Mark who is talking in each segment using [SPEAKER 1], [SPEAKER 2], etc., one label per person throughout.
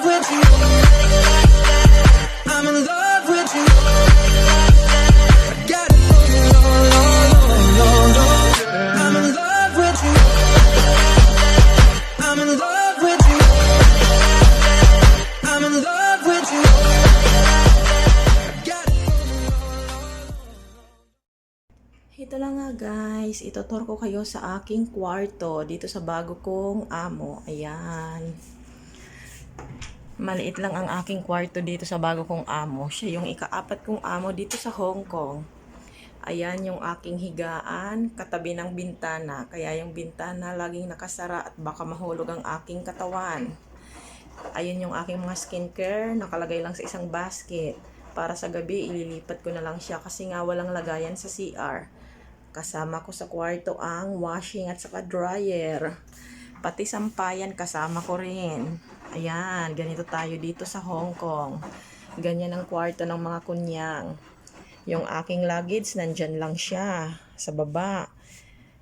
[SPEAKER 1] with you. I'm in love with you. Got it going on, on, on, on. I'm in love with you. I'm in love with you. I'm in love with you. Got it going on.
[SPEAKER 2] Ito lang nga guys, itutur ko kayo sa aking kwarto dito sa bago kong amo. Ayan. Maliit lang ang aking kwarto dito sa bago kong amo. Siya yung ika-4 kong amo dito sa Hong Kong. Ayan yung aking higaan, katabi ng bintana. Kaya yung bintana laging nakasara at baka mahulog ang aking katawan. Ayun yung aking mga skincare, nakalagay lang sa isang basket. Para sa gabi, ililipat ko na lang siya kasi nga walang lagayan sa CR. Kasama ko sa kwarto ang washing at saka dryer. Pati sampayan kasama ko rin. Ayan, ganito tayo dito sa Hong Kong. Ganyan ang kwarto ng mga kunyang. Yung aking luggage, nandyan lang siya sa baba.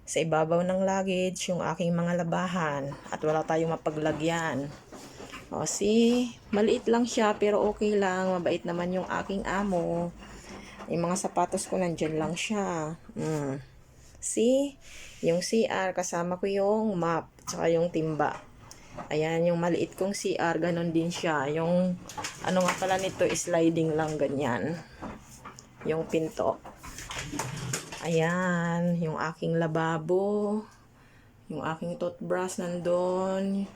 [SPEAKER 2] Sa ibabaw ng luggage, yung aking mga labahan. At wala tayong mapaglagyan. O, see? Maliit lang siya pero okay lang. Mabait naman yung aking amo. Yung mga sapatos ko nandyan lang siya. See? Yung CR, kasama ko yung map. Tsaka yung timba. Ayan, yung maliit kong CR, ganon din siya. Yung, ano nga pala nito, sliding lang ganyan. Yung pinto. Ayan, yung aking lababo. Yung aking toothbrush nandun.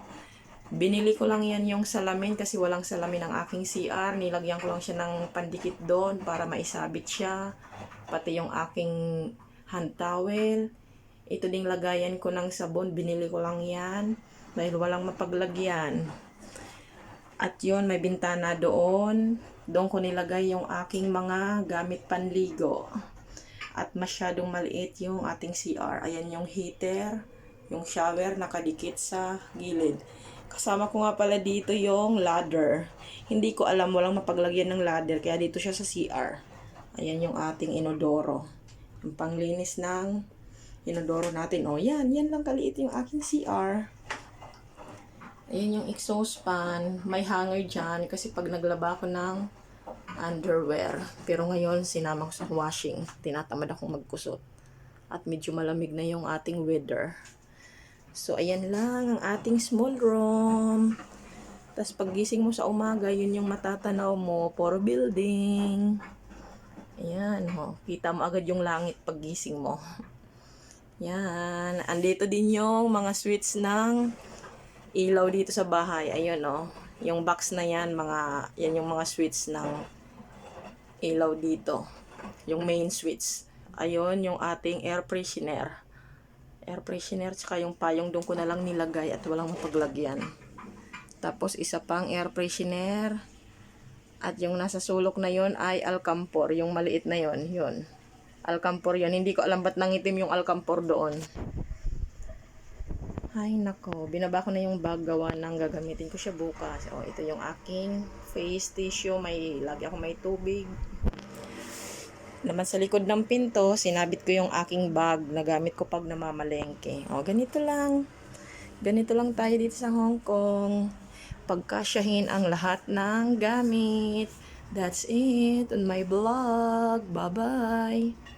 [SPEAKER 2] Binili ko lang yan yung salamin kasi walang salamin ang aking CR. Nilagyan ko lang siya ng pandikit doon para maisabit siya. Pati yung aking hand towel. Ito ding lagayan ko ng sabon. Binili ko lang yan dahil walang mapaglagyan. At yun, may bintana doon. Doon ko nilagay yung aking mga gamit panligo. At masyadong maliit yung ating CR. Ayan yung heater, yung shower nakadikit sa gilid. Kasama ko nga pala dito yung ladder. Hindi ko alam, walang mapaglagyan ng ladder, kaya dito siya sa CR. Ayan yung ating inodoro. Yung panglinis ng inodoro natin. O yan lang kaliit yung aking CR. Ayan yung exhaust fan. May hanger dyan kasi pag naglaba ko ng underwear. Pero ngayon, sinama ko sa washing. Tinatamad akong magkusot. At medyo malamig na yung ating weather. So, ayan lang ang ating small room. Tapos, paggising mo sa umaga, yun yung matatanaw mo. Puro building. Ayan, ho. Kita mo agad yung langit paggising mo. Yan. Andito din yung mga switch ng ilaw dito sa bahay. Ayun, oh. Yung box na yan, yan yung mga switch ng ilaw dito. Yung main switch. Ayun, yung ating air freshener. Air freshener, tsaka yung payong doon ko na lang nilagay at walang mapaglagyan. Tapos, isa pang air freshener. At yung nasa sulok na yon ay alcampor. Yung maliit na yon, yun. Alcampor yun. Hindi ko alam ba't nangitim yung alcampor doon. Ay, nako. Binaba ko na yung bag gawa ng gagamitin ko siya bukas. O, ito yung aking face tissue. Lagi ako may tubig. Naman sa likod ng pinto, sinabit ko yung aking bag na gamit ko pag namamalengke. O, ganito lang. Ganito lang tayo dito sa Hong Kong. Pagkasyahin ang lahat ng gamit. That's it on my vlog. Bye-bye.